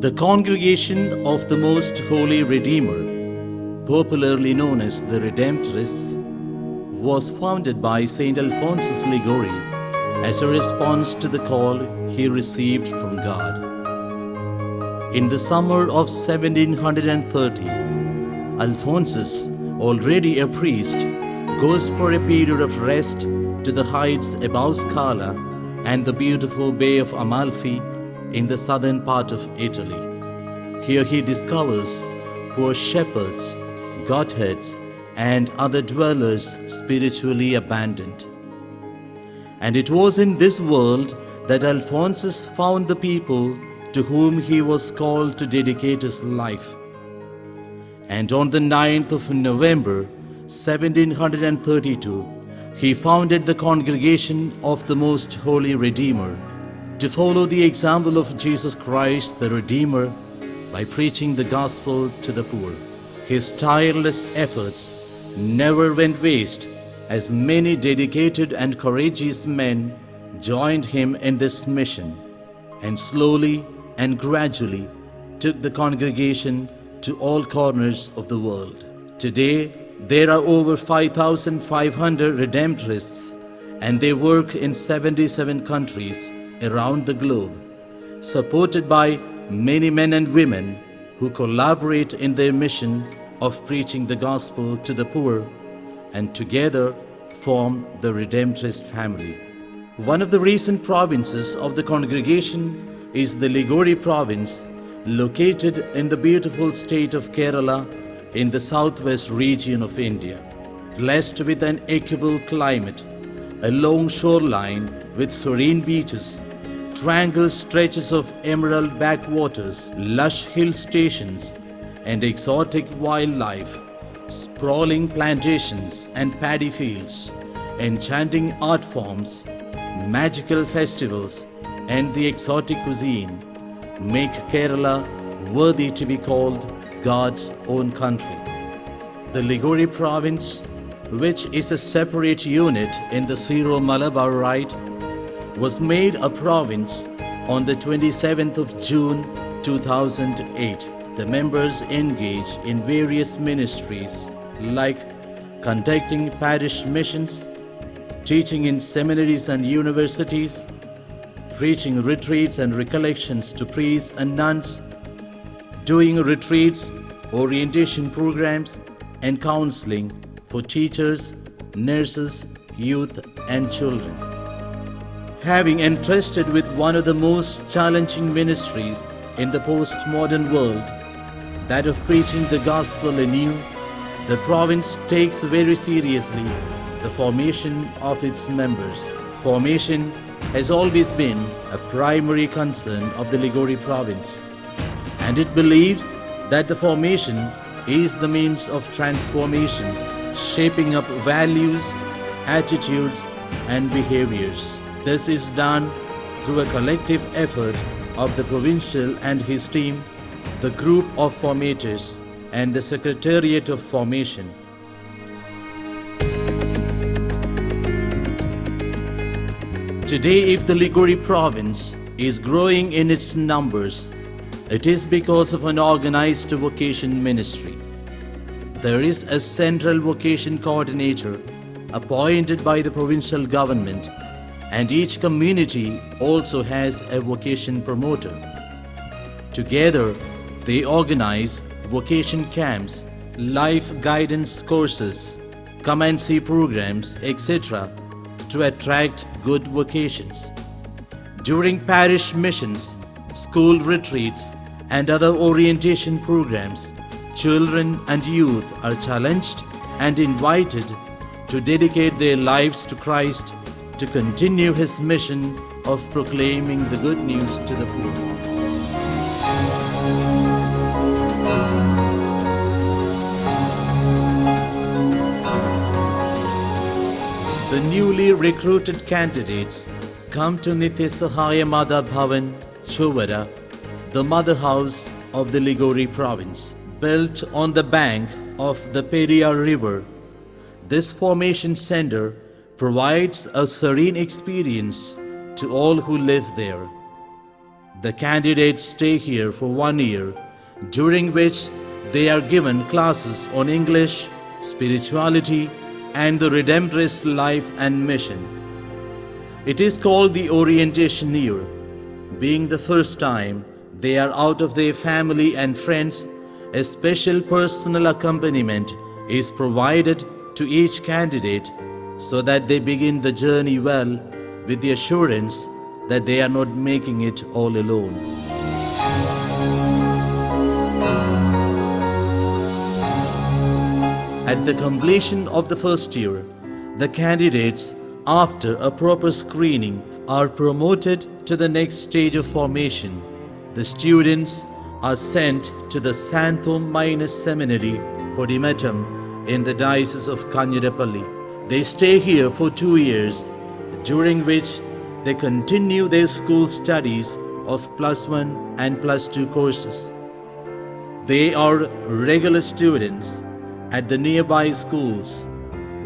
The Congregation of the Most Holy Redeemer, popularly known as the Redemptorists, was founded by St. Alphonsus Liguori as a response to the call he received from God. In the summer of 1730, Alphonsus, already a priest, goes for a period of rest to the heights above Scala and the beautiful Bay of Amalfi in the southern part of Italy. Here he discovers poor shepherds, goatherds, and other dwellers spiritually abandoned. And it was in this world that Alphonsus found the people to whom he was called to dedicate his life. And on the 9th of November, 1732, he founded the Congregation of the Most Holy Redeemer to follow the example of Jesus Christ the Redeemer by preaching the gospel to the poor. His tireless efforts never went waste, as many dedicated and courageous men joined him in this mission and slowly and gradually took the congregation to all corners of the world. Today, there are over 5,500 Redemptorists, and they work in 77 countries around the globe, supported by many men and women who collaborate in their mission of preaching the gospel to the poor, and together form the Redemptorist family. One of the recent provinces of the congregation is the Liguori Province, located in the beautiful state of Kerala in the southwest region of India. Blessed with an equable climate, a long shoreline with serene beaches, tranquil stretches of emerald backwaters, lush hill stations, and exotic wildlife, sprawling plantations and paddy fields, enchanting art forms, magical festivals, and the exotic cuisine make Kerala worthy to be called God's own country. The Liguori Province, which is a separate unit in the Syro-Malabar Rite, was made a province on the 27th of June 2008. The members engage in various ministries like conducting parish missions, teaching in seminaries and universities, preaching retreats and recollections to priests and nuns, doing retreats, orientation programs, and counseling for teachers, nurses, youth, and children. Having entrusted with one of the most challenging ministries in the postmodern world, that of preaching the gospel anew, the province takes very seriously the formation of its members. Formation has always been a primary concern of the Liguori Province, and it believes that the formation is the means of transformation, shaping up values, attitudes, and behaviors. This is done through a collective effort of the provincial and his team, the group of formators, and the Secretariat of Formation. Today, if the Liguori Province is growing in its numbers, it is because of an organized vocation ministry. There is a central vocation coordinator appointed by the provincial government, and each community also has a vocation promoter. Together, they organize vocation camps, life guidance courses, come and see programs, etc. to attract good vocations. During parish missions, school retreats, and other orientation programs, children and youth are challenged and invited to dedicate their lives to Christ to continue his mission of proclaiming the good news to the poor. The newly recruited candidates come to Nityasahaya Mada Bhavan, Chovara, the mother house of the Liguori Province. Built on the bank of the Periyar River, this formation center provides a serene experience to all who live there. The candidates stay here for 1 year, during which they are given classes on English, spirituality, and the Redemptorist life and mission. It is called the orientation year. Being the first time they are out of their family and friends, a special personal accompaniment is provided to each candidate so that they begin the journey well with the assurance that they are not making it all alone. At the completion of the first year, the candidates, after a proper screening, are promoted to the next stage of formation. The students are sent to the Santhom Minus Seminary, Podimatam, in the Diocese of Kanyirapalli. They stay here for 2 years, during which they continue their school studies of +1 and +2 courses. They are regular students at the nearby schools,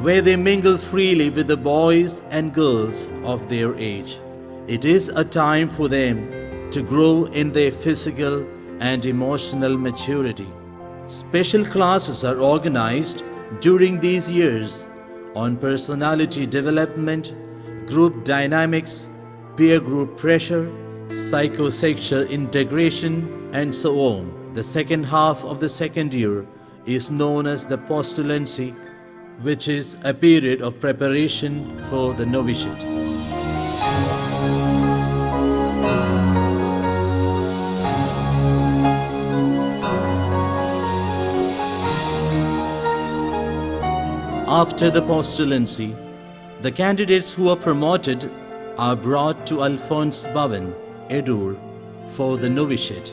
where they mingle freely with the boys and girls of their age. It is a time for them to grow in their physical and emotional maturity. Special classes are organized during these years on personality development, group dynamics, peer group pressure, psychosexual integration, and so on. The second half of the second year is known as the postulancy, which is a period of preparation for the novitiate. After the postulancy, the candidates who are promoted are brought to Alphonse Bhavan, Edur, for the novitiate.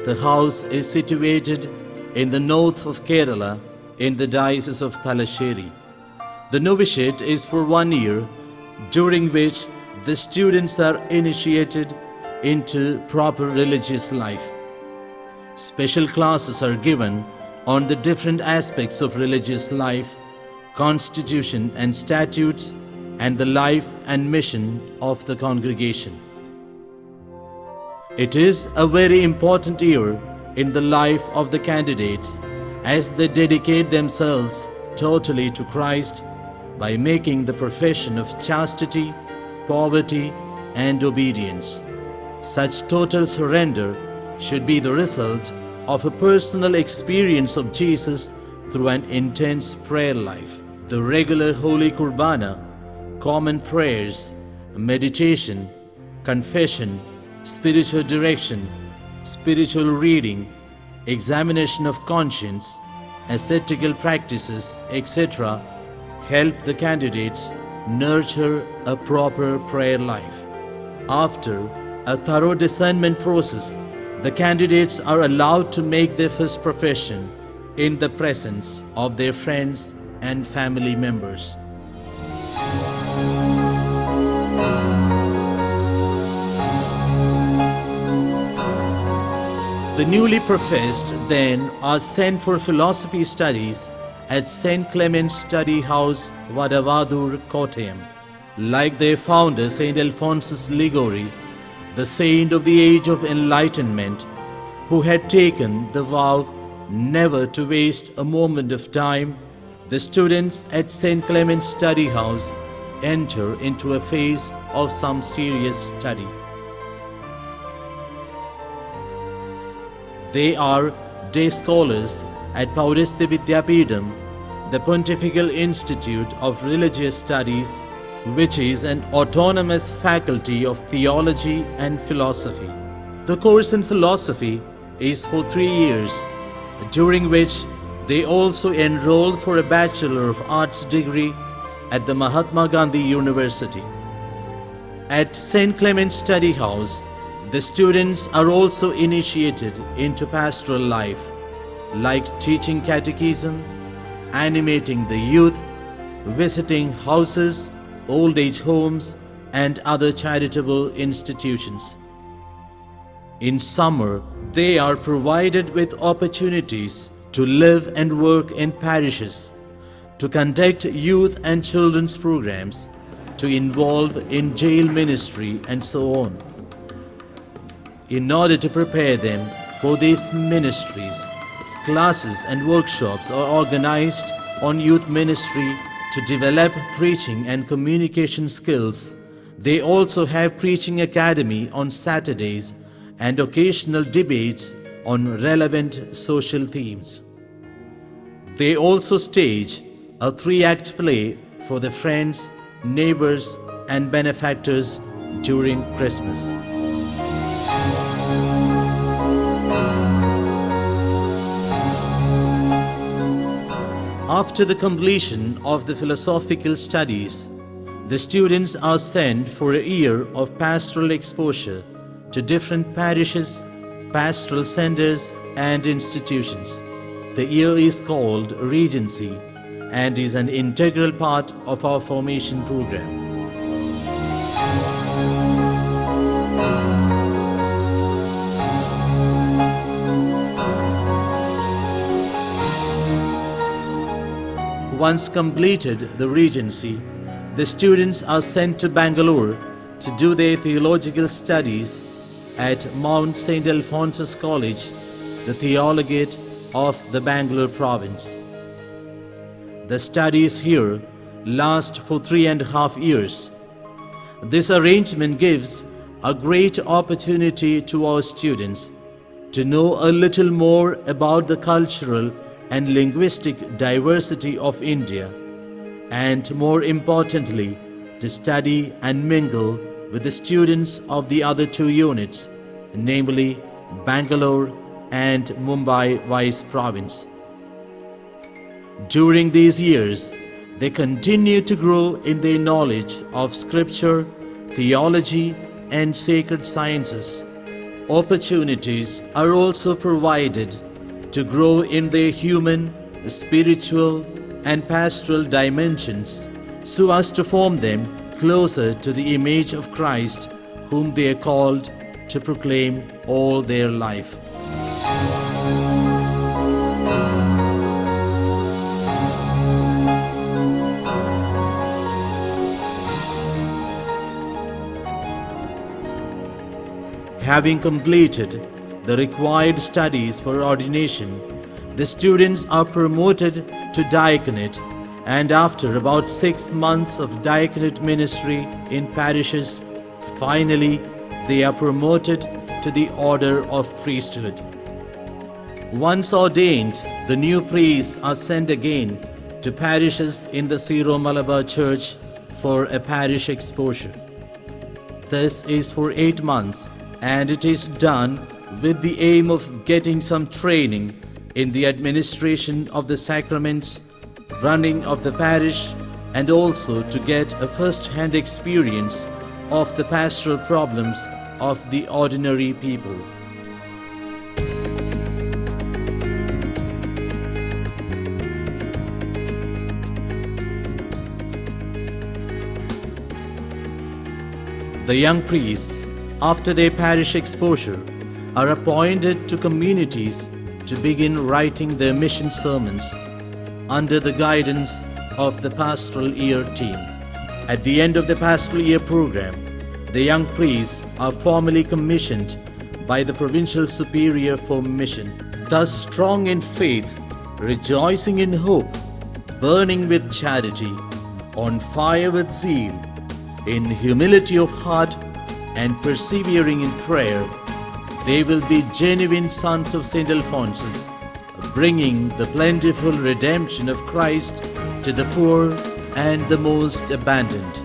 The house is situated in the north of Kerala in the Diocese of Thalassery. The novitiate is for 1 year, during which the students are initiated into proper religious life. Special classes are given on the different aspects of religious life, constitution and statutes, and the life and mission of the congregation. It is a very important year in the life of the candidates as they dedicate themselves totally to Christ by making the profession of chastity, poverty, and obedience. Such total surrender should be the result of a personal experience of Jesus through an intense prayer life. The regular Holy Kurbana, common prayers, meditation, confession, spiritual direction, spiritual reading, examination of conscience, ascetical practices, etc., help the candidates nurture a proper prayer life. After a thorough discernment process, the candidates are allowed to make their first profession in the presence of their friends and family members. The newly professed then are sent for philosophy studies at St. Clement's Study House, Vadavadur, Kottayam. Like their founder, St. Alphonsus Liguori, the saint of the age of enlightenment, who had taken the vow never to waste a moment of time, the students at St. Clement's Study House enter into a phase of some serious study. They are day scholars at Pauristya Vidyapeetham, the Pontifical Institute of Religious Studies, which is an autonomous faculty of theology and philosophy. The course in philosophy is for 3 years, during which they also enroll for a Bachelor of Arts degree at the Mahatma Gandhi University. At St. Clement's Study House, the students are also initiated into pastoral life, like teaching catechism, animating the youth, visiting houses, old age homes, and other charitable institutions. In summer, they are provided with opportunities to live and work in parishes, to conduct youth and children's programs, to involve in jail ministry, and so on. In order to prepare them for these ministries, classes and workshops are organized on youth ministry to develop preaching and communication skills. They also have preaching academy on Saturdays and occasional debates on relevant social themes. They also stage a 3-act play for the friends, neighbors, and benefactors during Christmas. After the completion of the philosophical studies, the students are sent for a year of pastoral exposure to different parishes, pastoral centers, and institutions. The year is called Regency and is an integral part of our formation program. Once completed the Regency, the students are sent to Bangalore to do their theological studies at Mount St. Alphonsus College, the Theologate of the Bangalore Province. The studies here last for 3.5 years. This arrangement gives a great opportunity to our students to know a little more about the cultural and linguistic diversity of India, and more importantly, to study and mingle with the students of the other 2 units, namely Bangalore and Mumbai Vice Province. During these years, they continue to grow in their knowledge of Scripture, theology, and sacred sciences. Opportunities are also provided to grow in their human, spiritual, and pastoral dimensions so as to form them closer to the image of Christ, whom they are called to proclaim all their life. Having completed the required studies for ordination, the students are promoted to diaconate, and after about 6 months of diaconate ministry in parishes, finally they are promoted to the order of priesthood. Once ordained, the new priests are sent again to parishes in the Syro-Malabar Church for a parish exposure. This is for 8 months, and it is done with the aim of getting some training in the administration of the sacraments, running of the parish, and also to get a first-hand experience of the pastoral problems of the ordinary people. The young priests, after their parish exposure, are appointed to communities to begin writing their mission sermons under the guidance of the Pastoral Year team. At the end of the Pastoral Year program, the young priests are formally commissioned by the Provincial Superior for Mission. Thus strong in faith, rejoicing in hope, burning with charity, on fire with zeal, in humility of heart, and persevering in prayer, they will be genuine sons of St. Alphonsus, bringing the plentiful redemption of Christ to the poor and the most abandoned.